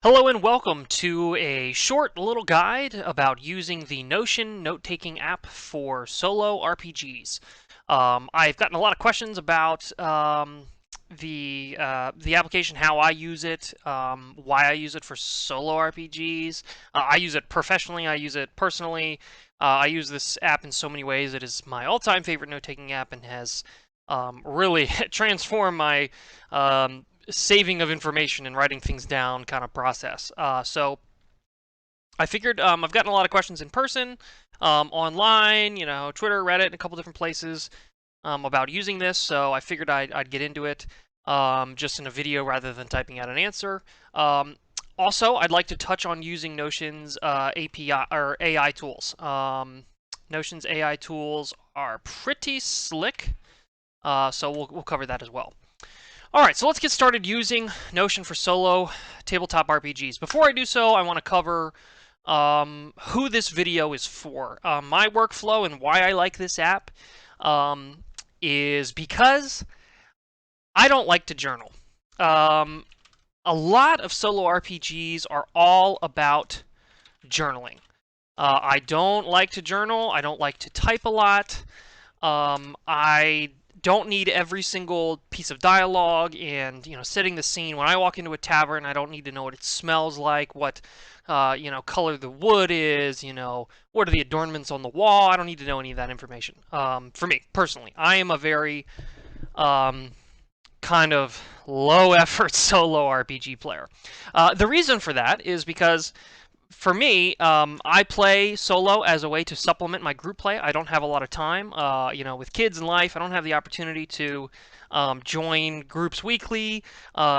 Hello and welcome to a short little guide about using the Notion note-taking app for solo RPGs. I've gotten a lot of questions about the application, how I use it, why I use it for solo RPGs. I use it professionally. I use it personally. I use this app in so many ways. It is my all-time favorite note-taking app and has really transformed my saving of information and writing things down kind of process. So I figured I've gotten a lot of questions in person, online, Twitter, Reddit, and a couple different places about using this. So I figured I'd get into it just in a video rather than typing out an answer. Also, I'd like to touch on using Notion's API or AI tools. Notion's AI tools are pretty slick, so we'll cover that as well. Alright, so let's get started using Notion for solo tabletop RPGs. Before I do so, I want to cover who this video is for. My workflow and why I like this app is because I don't like to journal. A lot of solo RPGs are all about journaling. I don't like to journal. I don't like to type a lot. I don't need every single piece of dialogue and setting the scene. When I walk into a tavern, I don't need to know what it smells like, what color the wood is, what are the adornments on the wall. I don't need to know any of that information. For me personally, I am a very kind of low effort solo RPG player. The reason for that is because for me, I play solo as a way to supplement my group play. I don't have a lot of time. With kids and life, I don't have the opportunity to join groups weekly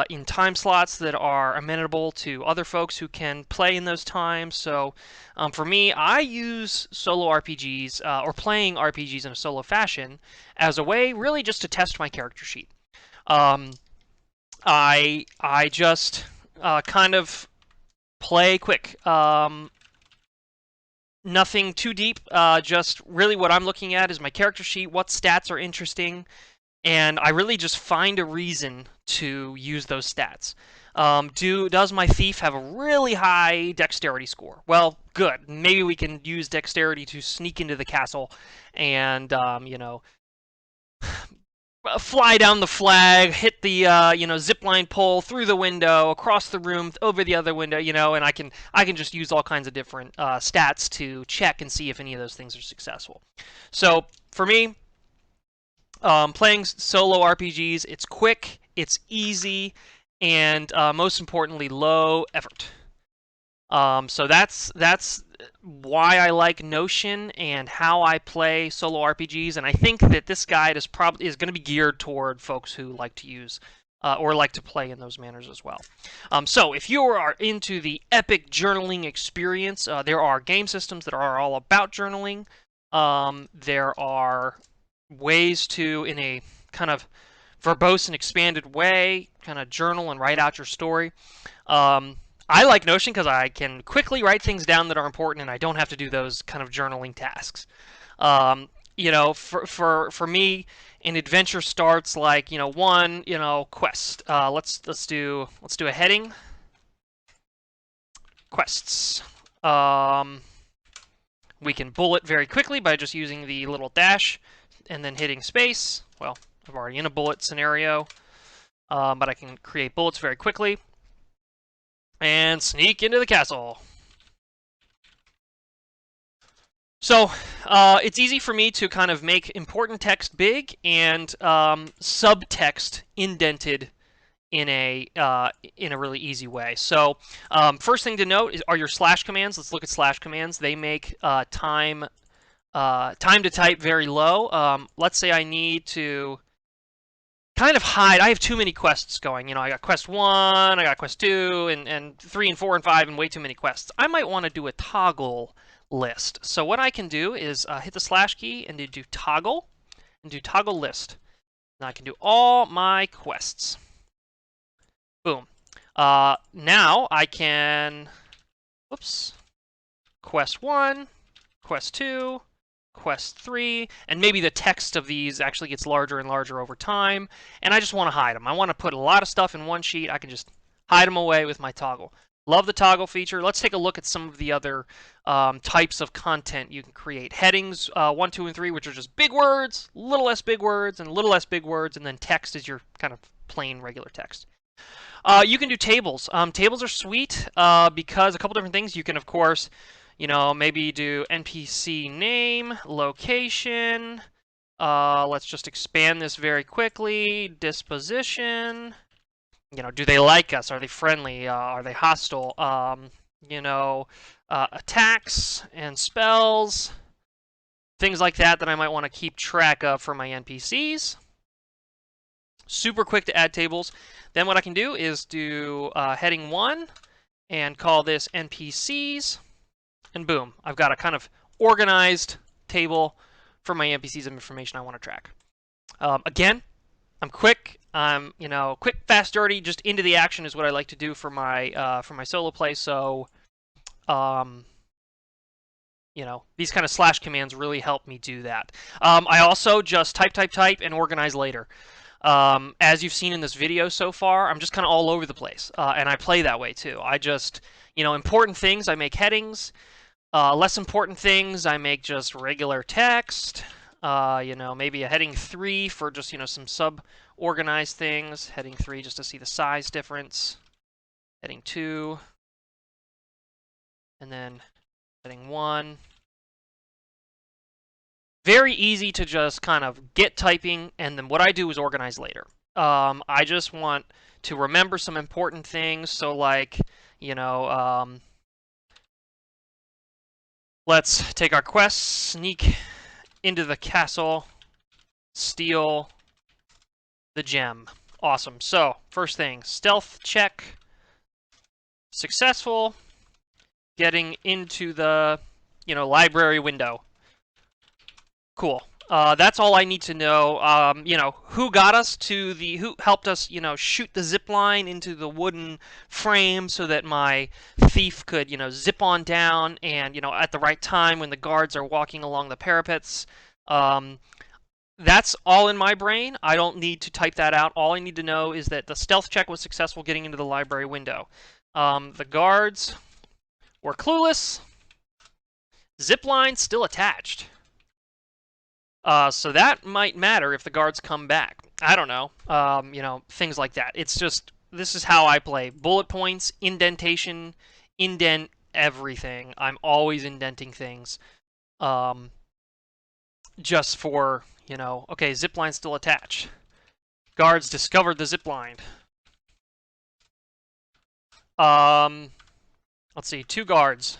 in time slots that are amenable to other folks who can play in those times. So for me, I use solo RPGs or playing RPGs in a solo fashion as a way really just to test my character sheet. I just kind of play quick. Nothing too deep. Just really what I'm looking at is my character sheet, what stats are interesting, and I really just find a reason to use those stats. Does my thief have a really high dexterity score? Well, good. Maybe we can use dexterity to sneak into the castle and fly down the flag, hit the zipline pole through the window, across the room, over the other window, and I can just use all kinds of different stats to check and see if any of those things are successful. So for me, playing solo RPGs, it's quick, it's easy, and most importantly, low effort. So that's why I like Notion and how I play solo RPGs, and I think that this guide is going to be geared toward folks who like to use or like to play in those manners as well. So if you are into the epic journaling experience, there are game systems that are all about journaling. There are ways to, in a kind of verbose and expanded way, kind of journal and write out your story. I like Notion because I can quickly write things down that are important, and I don't have to do those kind of journaling tasks. For me, an adventure starts like one quest. Let's do a heading. Quests. We can bullet very quickly by just using the little dash and then hitting space. Well, I'm already in a bullet scenario, but I can create bullets very quickly. And sneak into the castle. So it's easy for me to kind of make important text big and subtext indented in a really easy way. So first thing to note are your slash commands. Let's look at slash commands. They make time to type very low. Let's say I need to kind of hide. I have too many quests going. I got quest 1, I got quest 2, and 3 and 4 and 5, and way too many quests. I might want to do a toggle list. So what I can do is hit the slash key and do toggle, and do toggle list. And I can do all my quests. Boom. Now I can, whoops, quest 1, quest 2, quest 3, and maybe the text of these actually gets larger and larger over time, and I just want to hide them. I want to put a lot of stuff in one sheet. I can just hide them away with my toggle. Love the toggle feature. Let's take a look at some of the other types of content you can create. Headings 1, 2, and 3, which are just big words, little less big words, and little less big words, and then text is your kind of plain regular text. You can do tables. Tables are sweet because a couple different things. You can, of course, maybe do NPC name, location. Let's just expand this very quickly. Disposition. Do they like us? Are they friendly? Are they hostile? Attacks and spells. Things like that I might want to keep track of for my NPCs. Super quick to add tables. Then what I can do is do heading 1 and call this NPCs. And boom, I've got a kind of organized table for my NPCs of information I want to track. Again, I'm quick. I'm quick, fast, dirty. Just into the action is what I like to do for my solo play. So, these kind of slash commands really help me do that. I also just type, and organize later. As you've seen in this video so far, I'm just kind of all over the place, and I play that way too. I just, important things, I make headings. Less important things, I make just regular text. Maybe a heading 3 for just, some sub-organized things. Heading 3 just to see the size difference. Heading 2. And then heading 1. Very easy to just kind of get typing, and then what I do is organize later. I just want to remember some important things, so like, let's take our quest, sneak into the castle, steal the gem. Awesome. So, first thing, stealth check. Successful. Getting into the, library window. Cool. That's all I need to know. Who got us to who helped us, shoot the zip line into the wooden frame so that my thief could, zip on down and, at the right time when the guards are walking along the parapets. That's all in my brain. I don't need to type that out. All I need to know is that the stealth check was successful getting into the library window. The guards were clueless. Zip line still attached. So that might matter if the guards come back. I don't know. Things like that. It's just, this is how I play. Bullet points, indentation, indent everything. I'm always indenting things. Just for, okay, zipline still attached. Guards discovered the zipline. Let's see, 2 guards.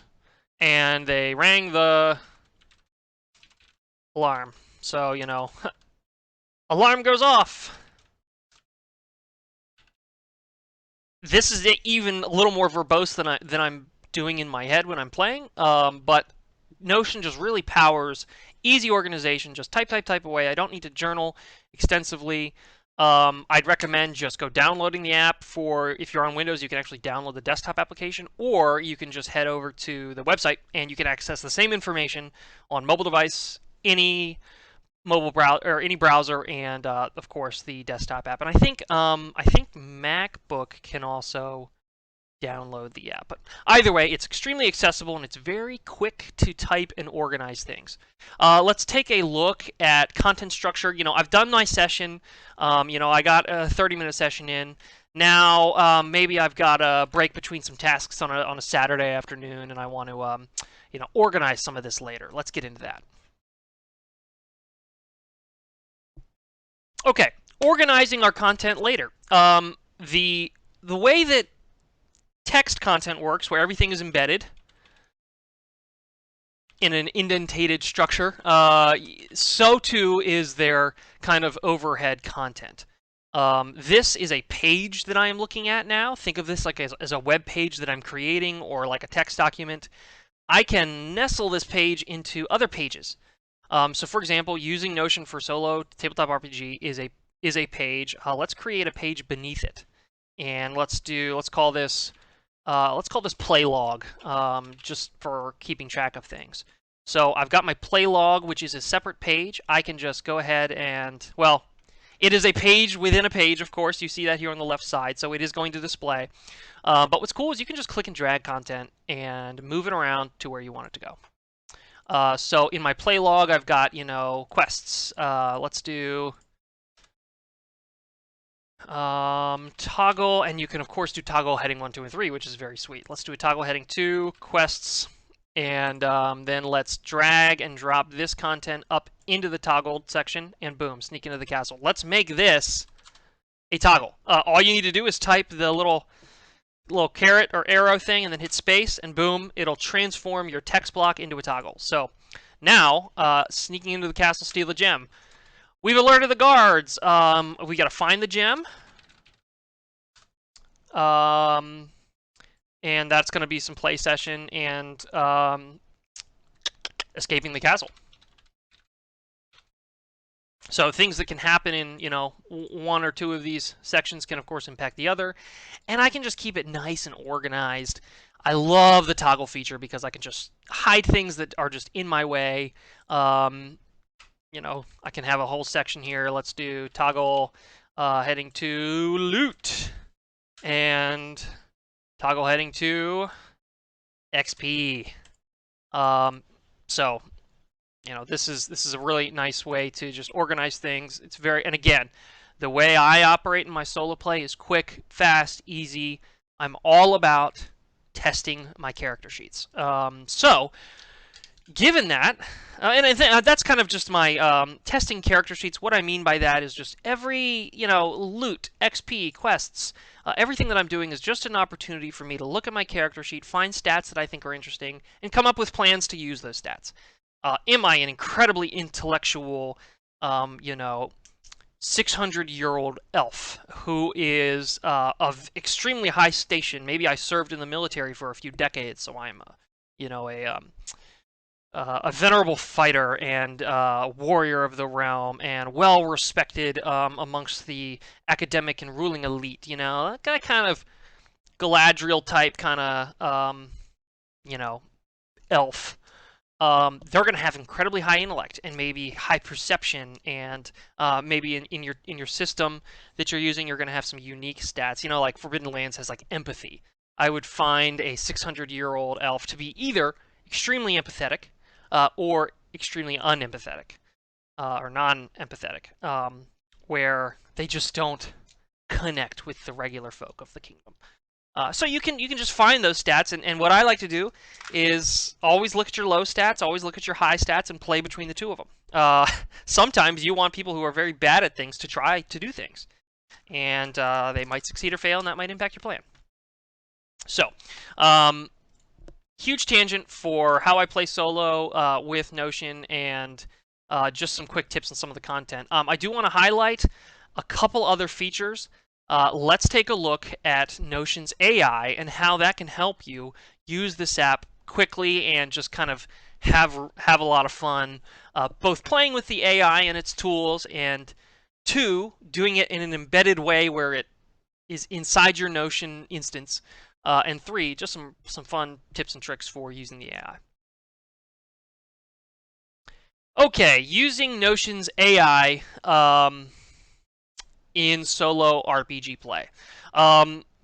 And they rang the alarm. So, alarm goes off. This is even a little more verbose than I'm doing in my head when I'm playing. But Notion just really powers easy organization. Just type away. I don't need to journal extensively. I'd recommend just go downloading the app. If you're on Windows, you can actually download the desktop application, or you can just head over to the website and you can access the same information on mobile device, any mobile browser or any browser, and of course the desktop app. And I think MacBook can also download the app. But either way, it's extremely accessible and it's very quick to type and organize things. Let's take a look at content structure. I've done my session. I got a 30-minute session in. Now maybe I've got a break between some tasks on a Saturday afternoon, and I want to organize some of this later. Let's get into that. Okay, organizing our content later. The way that text content works, where everything is embedded in an indentated structure, so too is their kind of overhead content. This is a page that I am looking at now. Think of this like as a web page that I'm creating, or like a text document. I can nestle this page into other pages. So for example, using Notion for Solo Tabletop RPG is a page. Let's create a page beneath it, and let's call this play log, just for keeping track of things. So I've got my play log, which is a separate page. I can just go ahead and, well, It is a page within a page, of course. You see that here on the left side, so it is going to display. But what's cool is you can just click and drag content and move it around to where you want it to go. So in my play log, I've got, quests. Let's do toggle, and you can of course do toggle heading 1, 2, and 3, which is very sweet. Let's do a toggle heading 2, quests, and then let's drag and drop this content up into the toggled section, and boom, sneak into the castle. Let's make this a toggle. All you need to do is type the little caret or arrow thing and then hit space, and boom, it'll transform your text block into a toggle. So now, sneaking into the castle, steal the gem. We've alerted the guards. We got to find the gem. And that's going to be some play session and escaping the castle. So things that can happen in, one or two of these sections can, of course, impact the other. And I can just keep it nice and organized. I love the toggle feature because I can just hide things that are just in my way. I can have a whole section here. Let's do toggle heading to loot and toggle heading to XP. So, this is a really nice way to just organize things. It's and again, the way I operate in my solo play is quick, fast, easy. I'm all about testing my character sheets. So, given that, and I think that's kind of just my testing character sheets. What I mean by that is just every, loot, XP, quests, everything that I'm doing is just an opportunity for me to look at my character sheet, find stats that I think are interesting, and come up with plans to use those stats. Am I an incredibly intellectual, 600-year-old elf who is of extremely high station? Maybe I served in the military for a few decades, so I'm a venerable fighter and warrior of the realm, and well respected amongst the academic and ruling elite. That kind of Galadriel type kind of elf. They're going to have incredibly high intellect and maybe high perception, and maybe in your system that you're using, you're going to have some unique stats. Like Forbidden Lands has like empathy. I would find a 600-year-old elf to be either extremely empathetic, or extremely unempathetic, or non-empathetic, where they just don't connect with the regular folk of the kingdom. So you can just find those stats, and what I like to do is always look at your low stats, always look at your high stats, and play between the two of them. Sometimes you want people who are very bad at things to try to do things, and they might succeed or fail, and that might impact your plan. So, huge tangent for how I play solo with Notion, and just some quick tips on some of the content. I do want to highlight a couple other features. Let's take a look at Notion's AI and how that can help you use this app quickly and just kind of have a lot of fun, both playing with the AI and its tools, and two, doing it in an embedded way where it is inside your Notion instance. And three, just some fun tips and tricks for using the AI. Okay, using Notion's AI in solo RPG play.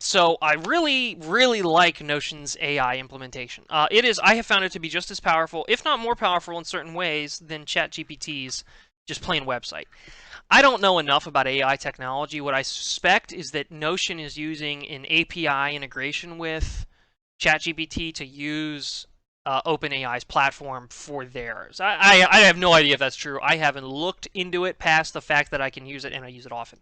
So I really, really like Notion's AI implementation. I have found it to be just as powerful, if not more powerful in certain ways, than ChatGPT's just plain website. I don't know enough about AI technology. What I suspect is that Notion is using an API integration with ChatGPT to use OpenAI's platform for theirs. I have no idea if that's true. I haven't looked into it past the fact that I can use it, and I use it often.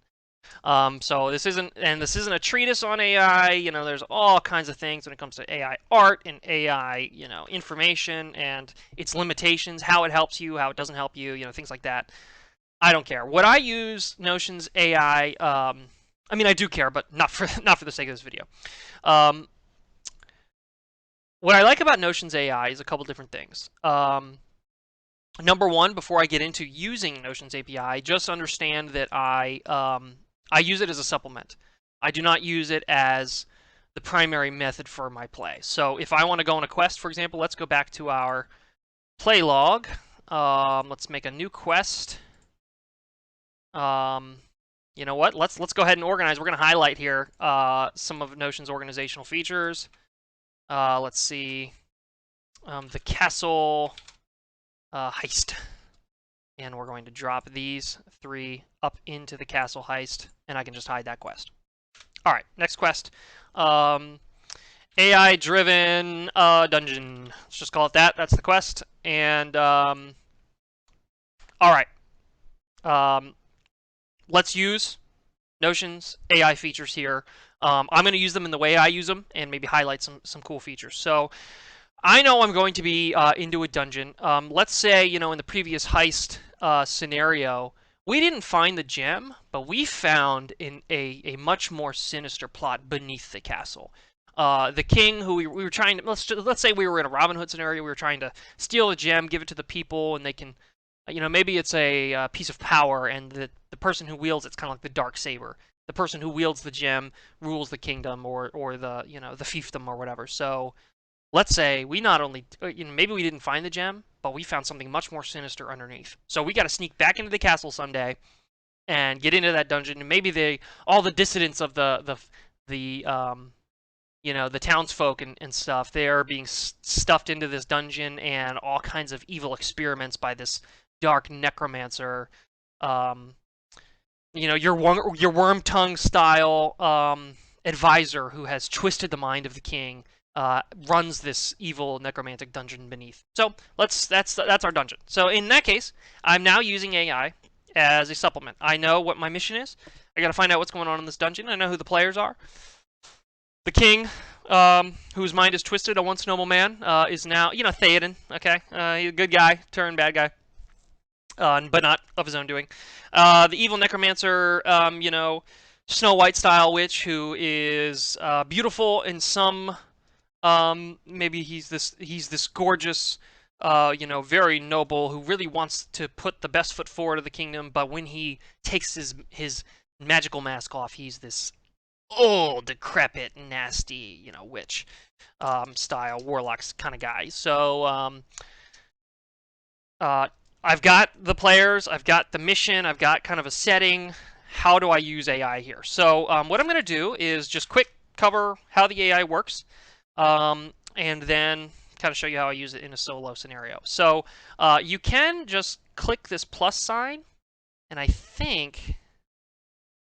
So this isn't a treatise on AI. There's all kinds of things when it comes to AI art and AI, information and its limitations, how it helps you, how it doesn't help you, things like that. I don't care. What I use Notion's AI, I mean, I do care, but not for the sake of this video. What I like about Notion's AI is a couple different things. Number one, before I get into using Notion's API, just understand that I use it as a supplement. I do not use it as the primary method for my play. So if I want to go on a quest, for example, let's go back to our play log. Let's make a new quest. you know what? Let's go ahead and organize. We're going to highlight here some of Notion's organizational features. Let's see, the castle heist, and we're going to drop these 3 up into the castle heist, and I can just hide that quest. All right, next quest. AI-driven dungeon. Let's just call it that. That's the quest. And all right. Let's use Notion's AI features here. I'm going to use them in the way I use them, and maybe highlight some cool features. So I know I'm going to be into a dungeon. Let's say, you know, in the previous heist scenario, we didn't find the gem, but we found in a much more sinister plot beneath the castle. The king, who we were trying to, let's say we were in a Robin Hood scenario, we were trying to steal a gem, give it to the people, and they can, you know, maybe it's a piece of power, and the person who wields it's kind of like the dark saber. The person who wields the gem rules the kingdom or the, you know, the fiefdom or whatever. So let's say we not only, you know, maybe we didn't find the gem, but we found something much more sinister underneath. So we got to sneak back into the castle someday and get into that dungeon, and maybe all the dissidents of the you know, the townsfolk and stuff, they are being stuffed into this dungeon, and all kinds of evil experiments by this dark necromancer. You know, your worm tongue style advisor who has twisted the mind of the king runs this evil necromantic dungeon beneath. So that's our dungeon. So in that case, I'm now using AI as a supplement. I know what my mission is. I got to find out what's going on in this dungeon. I know who the players are. The king, whose mind is twisted, a once noble man, is now, you know, Theoden. Okay, he's a good guy turned bad guy, but not of his own doing. The evil necromancer, you know, Snow White style witch, who is beautiful in some. Maybe he's this gorgeous, you know, very noble, who really wants to put the best foot forward of the kingdom. But when he takes his magical mask off, he's this old, decrepit, nasty, you know, witch style warlocks kind of guy. So I've got the players, I've got the mission, I've got kind of a setting. How do I use AI here? So what I'm going to do is just quick cover how the AI works, and then kind of show you how I use it in a solo scenario. So you can just click this plus sign, and I think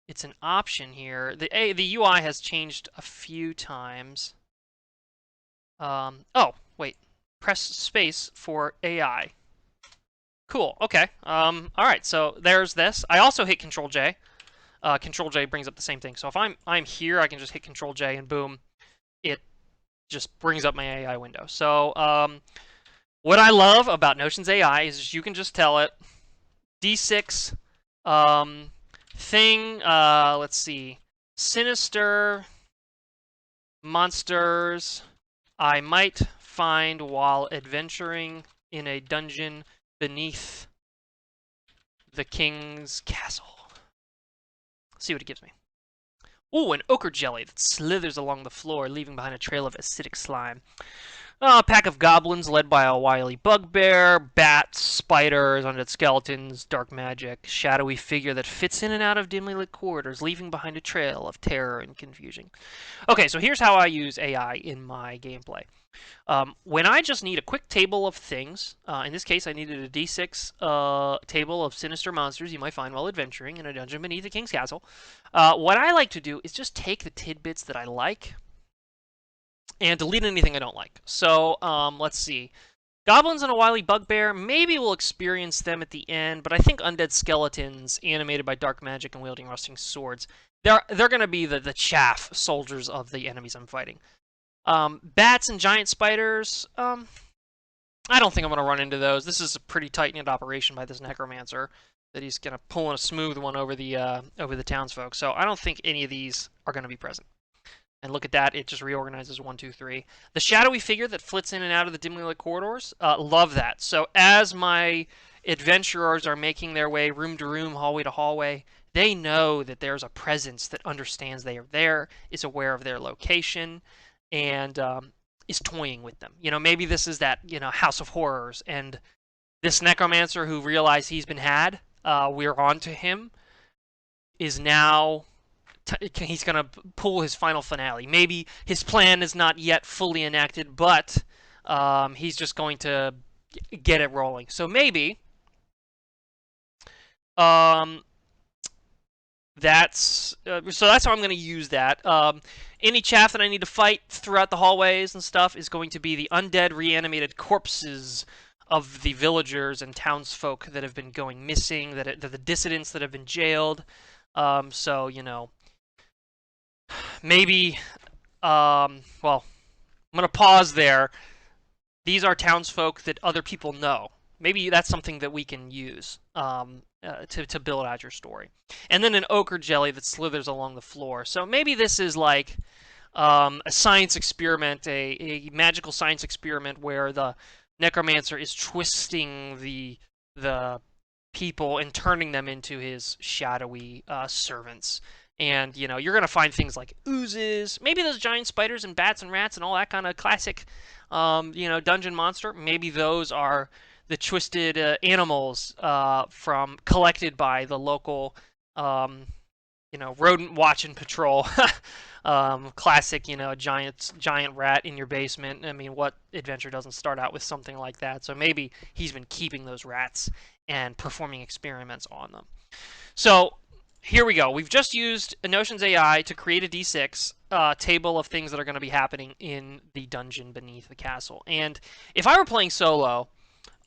it's an option here. The UI has changed a few times. Oh, wait. Press space for AI. Cool. Okay. All right. So there's this. I also hit Control J. Control J brings up the same thing. So if I'm here, I can just hit Control J and boom, it just brings up my AI window. So what I love about Notion's AI is you can just tell it D6 thing. Let's see, sinister monsters I might find while adventuring in a dungeon beneath the king's castle. Let's see what it gives me. Ooh, an ochre jelly that slithers along the floor, leaving behind a trail of acidic slime. A pack of goblins led by a wily bugbear, bats, spiders, undead skeletons, dark magic, shadowy figure that fits in and out of dimly lit corridors, leaving behind a trail of terror and confusion. Okay, so here's how I use AI in my gameplay. When I just need a quick table of things, in this case I needed a D6 table of sinister monsters you might find while adventuring in a dungeon beneath the king's castle, what I like to do is just take the tidbits that I like and delete anything I don't like. So let's see. Goblins and a wily bugbear, maybe we'll experience them at the end, but I think undead skeletons animated by dark magic and wielding rusting swords, they're going to be the chaff soldiers of the enemies I'm fighting. Bats and giant spiders, I don't think I'm going to run into those. This is a pretty tight-knit operation by this necromancer that he's going to pull in a smooth one over the townsfolk. So I don't think any of these are going to be present. And look at that, it just reorganizes 1, 2, 3. The shadowy figure that flits in and out of the dimly lit corridors, love that. So as my adventurers are making their way room to room, hallway to hallway, they know that there's a presence that understands they are there, is aware of their location, and is toying with them. You know, maybe this is that, you know, House of Horrors, and this necromancer who realized he's been had, we're on to him, is now he's going to pull his final finale. Maybe his plan is not yet fully enacted, but he's just going to get it rolling. So maybe that's how I'm going to use that. Any chaff that I need to fight throughout the hallways and stuff is going to be the undead reanimated corpses of the villagers and townsfolk that have been going missing, the dissidents that have been jailed. So, you know, maybe, well, I'm going to pause there. These are townsfolk that other people know. Maybe that's something that we can use to build out your story. And then an ochre jelly that slithers along the floor. So maybe this is like a science experiment, a magical science experiment where the necromancer is twisting the people and turning them into his shadowy servants. And, you know, you're going to find things like oozes, maybe those giant spiders and bats and rats and all that kind of classic, you know, dungeon monster. Maybe those are the twisted animals from collected by the local, you know, rodent watch and patrol. Classic, you know, giant rat in your basement. I mean, what adventure doesn't start out with something like that? So maybe he's been keeping those rats and performing experiments on them. So here we go. We've just used Notions AI to create a D6 table of things that are going to be happening in the dungeon beneath the castle. And if I were playing solo,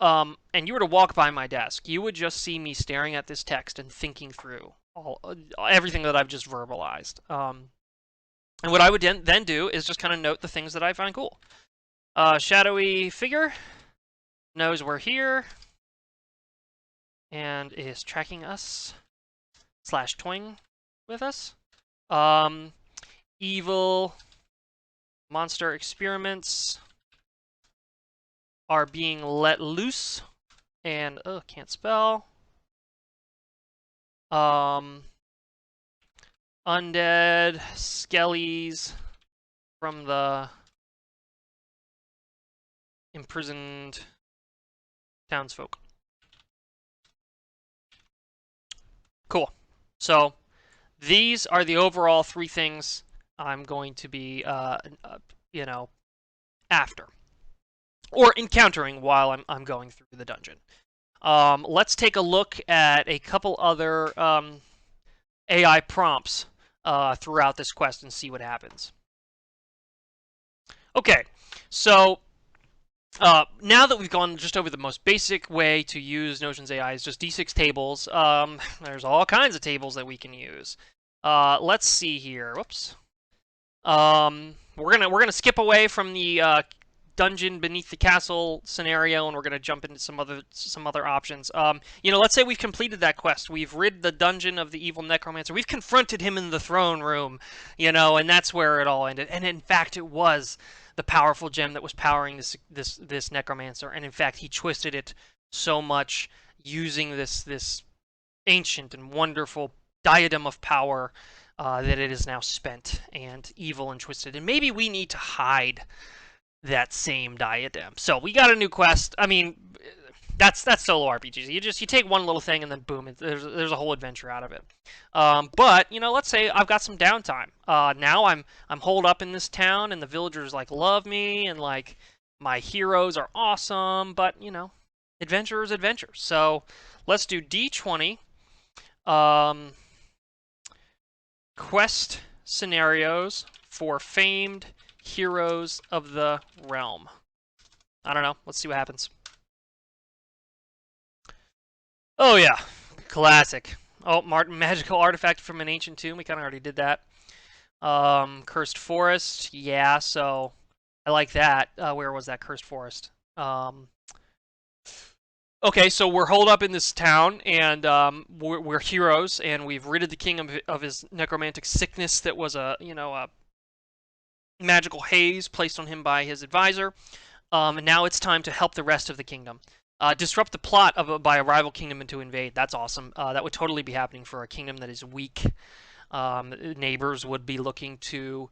and you were to walk by my desk, you would just see me staring at this text and thinking through everything that I've just verbalized. And what I would then do is just kind of note the things that I find cool. Shadowy figure knows we're here and is tracking us / toying with us. Evil monster experiments are being let loose, and can't spell. Undead skellies from the imprisoned townsfolk. Cool. So these are the overall 3 things I'm going to be, you know, after. Or encountering while I'm going through the dungeon. Let's take a look at a couple other AI prompts throughout this quest and see what happens. Okay, so now that we've gone just over the most basic way to use Notions AI is just D6 tables. There's all kinds of tables that we can use. Let's see here. Whoops. We're gonna skip away from the dungeon beneath the castle scenario, and we're going to jump into some other options. You know, let's say we've completed that quest. We've rid the dungeon of the evil necromancer. We've confronted him in the throne room, you know, and that's where it all ended. And in fact, it was the powerful gem that was powering this necromancer. And in fact, he twisted it so much using this ancient and wonderful diadem of power that it is now spent and evil and twisted. And maybe we need to hide that same diadem. So we got a new quest. I mean, that's solo RPGs. You take one little thing and then boom, there's a whole adventure out of it. But you know, let's say I've got some downtime. Now I'm holed up in this town, and the villagers like love me, and like my heroes are awesome. But you know, adventure is adventure. So let's do D20. Quest scenarios for famed heroes of the realm. I don't know. Let's see what happens. Oh yeah, classic. Oh, magical artifact from an ancient tomb. We kind of already did that. Cursed forest. Yeah, so I like that. Where was that cursed forest? Okay, so we're holed up in this town, and we're heroes, and we've ridded the king of his necromantic sickness that was a magical haze placed on him by his advisor. And now it's time to help the rest of the kingdom. Disrupt the plot by a rival kingdom and to invade. That's awesome. That would totally be happening for a kingdom that is weak. Neighbors would be looking to,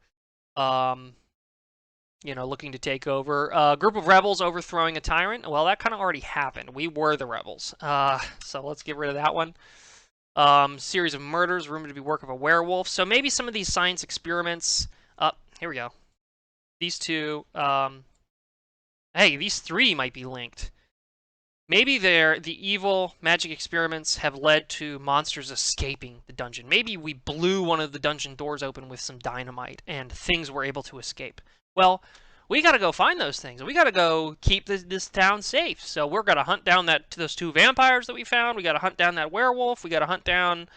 looking to take over. A group of rebels overthrowing a tyrant. Well, that kind of already happened. We were the rebels. So let's get rid of that one. Series of murders rumored to be work of a werewolf. So maybe some of these science experiments. Here we go. These two. Hey, these three might be linked. Maybe the evil magic experiments have led to monsters escaping the dungeon. Maybe we blew one of the dungeon doors open with some dynamite and things were able to escape. Well, we got to go find those things. We got to go keep this town safe. So we're going to hunt down those two vampires that we found. We got to hunt down that werewolf. We got to hunt down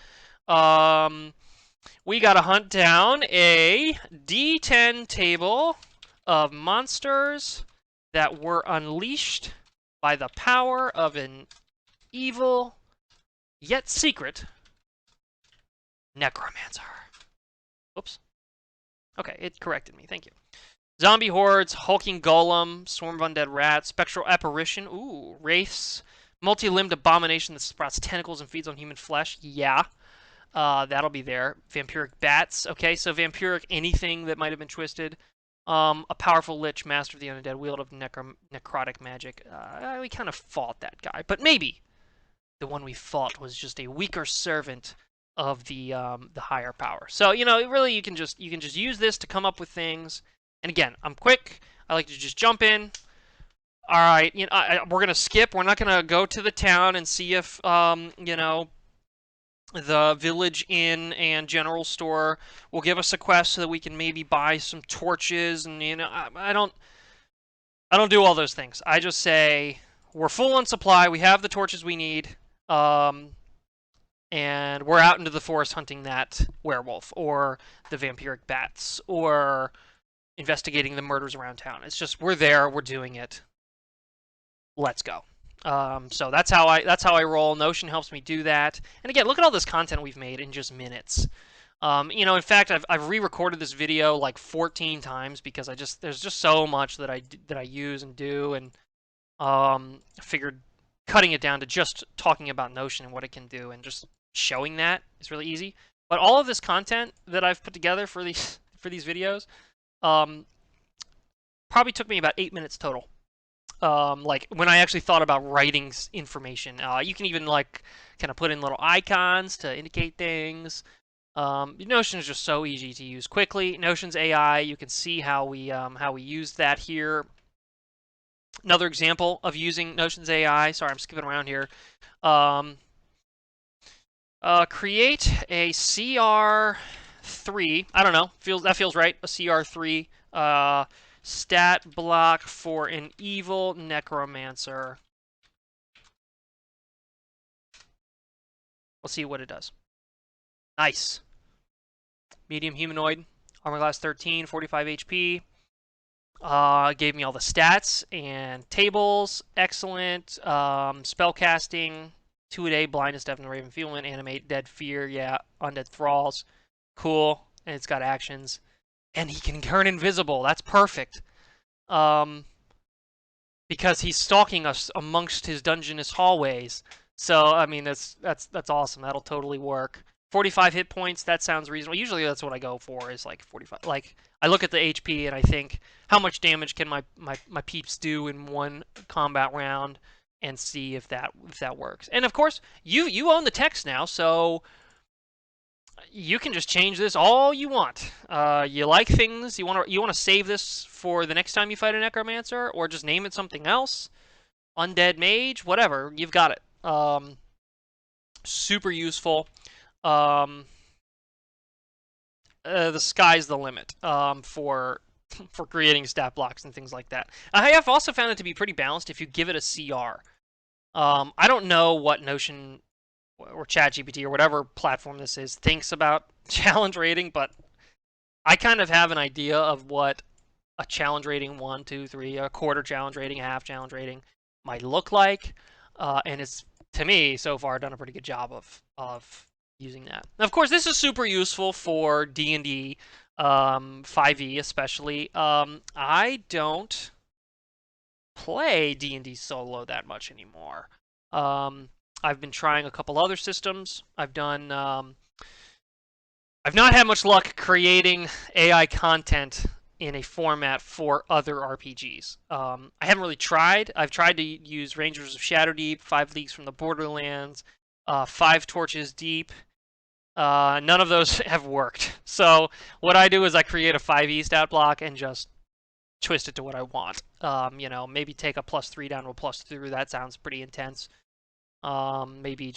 a D10 table of monsters that were unleashed by the power of an evil yet secret necromancer. Oops. Okay, it corrected me. Thank you. Zombie hordes, hulking golem, swarm of undead rats, spectral apparition, ooh, wraiths, multi-limbed abomination that sprouts tentacles and feeds on human flesh. Yeah, that'll be there. Vampiric bats. Okay, so vampiric anything that might have been twisted. A powerful lich, master of the undead, wield of necrotic magic. We kind of fought that guy, but maybe the one we fought was just a weaker servant of the higher power. So really, you can just use this to come up with things. And again, I'm quick. I like to just jump in. All right, we're gonna skip. We're not gonna go to the town and see if the village inn and general store will give us a quest so that we can maybe buy some torches. And I don't do all those things. I just say we're full on supply. We have the torches we need. And we're out into the forest hunting that werewolf or the vampiric bats or investigating the murders around town. It's just we're there, we're doing it. Let's go. So that's how I roll. Notion helps me do that. And again, look at all this content we've made in just minutes. In fact, I've re-recorded this video like 14 times because there's just so much that I use and do, and figured cutting it down to just talking about Notion and what it can do and just showing that is really easy. But all of this content that I've put together for these videos probably took me about 8 minutes total. Like when I actually thought about writing information. You can even like kind of put in little icons to indicate things. Notion is just so easy to use quickly. Notion's AI, you can see how we use that here. Another example of using Notion's AI. Sorry, I'm skipping around here. Create a CR3. I don't know. That feels right. A CR3 stat block for an evil necromancer. We'll see what it does. Nice. Medium humanoid. Armor class 13, 45 HP. Gave me all the stats and tables. Excellent. Spellcasting. 2-a-day, blindness, deafening, raven, feelment, animate, dead fear, yeah, undead thralls. Cool. And it's got actions. And he can turn invisible. That's perfect. Because he's stalking us amongst his dungeonous hallways. So, I mean, that's awesome. That'll totally work. 45 hit points, that sounds reasonable. Usually that's what I go for, is like 45. Like, I look at the HP and I think, how much damage can my peeps do in one combat round, and see if that works. And of course, you own the text now, so you can just change this all you want. You like things, you want to save this for the next time you fight a necromancer, or just name it something else. Undead mage, whatever, you've got it. Super useful. The sky's the limit for creating stat blocks and things like that. I have also found it to be pretty balanced if you give it a CR. I don't know what Notion or ChatGPT or whatever platform this is thinks about challenge rating, but I kind of have an idea of what a challenge rating 1, 2, 3, a quarter challenge rating, a half challenge rating might look like, and it's, to me, so far done a pretty good job of using that. Now, of course, this is super useful for D&D 5e especially. I don't play D&D solo that much anymore. I've been trying a couple other systems. I've done I've not had much luck creating AI content in a format for other RPGs. I haven't really tried. I've tried to use Rangers of Shadowdeep, 5 Leagues from the Borderlands, 5 torches deep. None of those have worked. So what I do is I create a 5e stat block and just twist it to what I want. Maybe take a +3 down to a +3. That sounds pretty intense. Maybe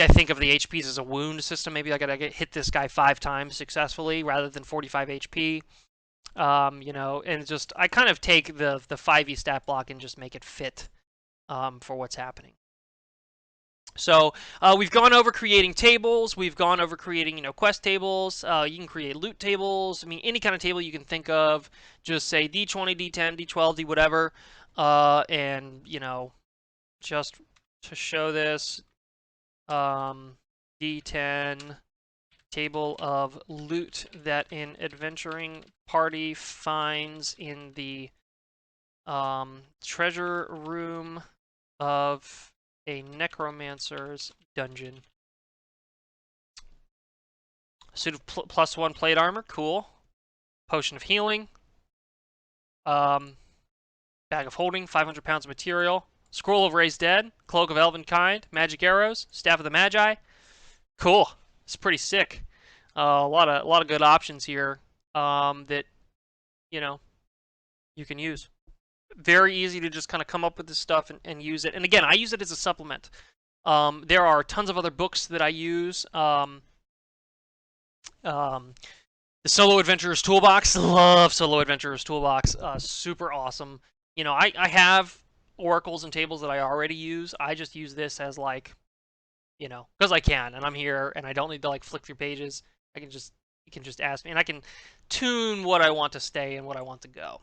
I think of the HPs as a wound system. Maybe I gotta hit this guy 5 times successfully rather than 45 HP. And just I kind of take the 5e stat block and just make it fit for what's happening. So we've gone over creating tables. We've gone over creating, quest tables. You can create loot tables. I mean, any kind of table you can think of. Just say D20, D10, D12, D whatever, and just to show this, D10 table of loot that an adventuring party finds in the treasure room of a necromancer's dungeon. Suit of +1 plate armor, cool. Potion of healing. Bag of holding, 500 pounds of material. Scroll of raised dead. Cloak of elven kind. Magic arrows. Staff of the magi. Cool. It's pretty sick. A lot of good options here that you can use. Very easy to just kind of come up with this stuff and use it. And again, I use it as a supplement. There are tons of other books that I use. The Solo Adventurer's Toolbox. Love Solo Adventurer's Toolbox. Super awesome. I have oracles and tables that I already use. I just use this as because I can, and I'm here, and I don't need to flick through pages. You can just ask me, and I can tune what I want to stay and what I want to go.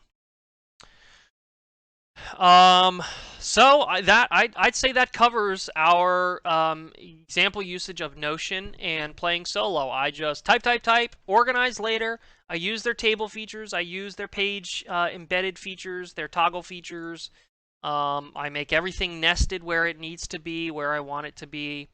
I'd say that covers our example usage of Notion and playing solo. I just type, organize later. I use their table features. I use their page embedded features, their toggle features. I make everything nested where it needs to be, where I want it to be.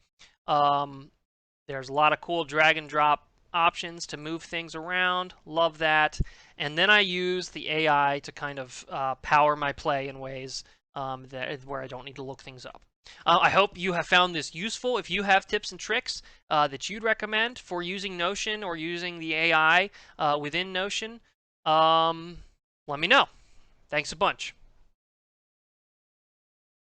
There's a lot of cool drag and drop options to move things around. Love that. And then I use the AI to kind of power my play in ways where I don't need to look things up. I hope you have found this useful. If you have tips and tricks that you'd recommend for using Notion or using the AI within Notion, let me know. Thanks a bunch.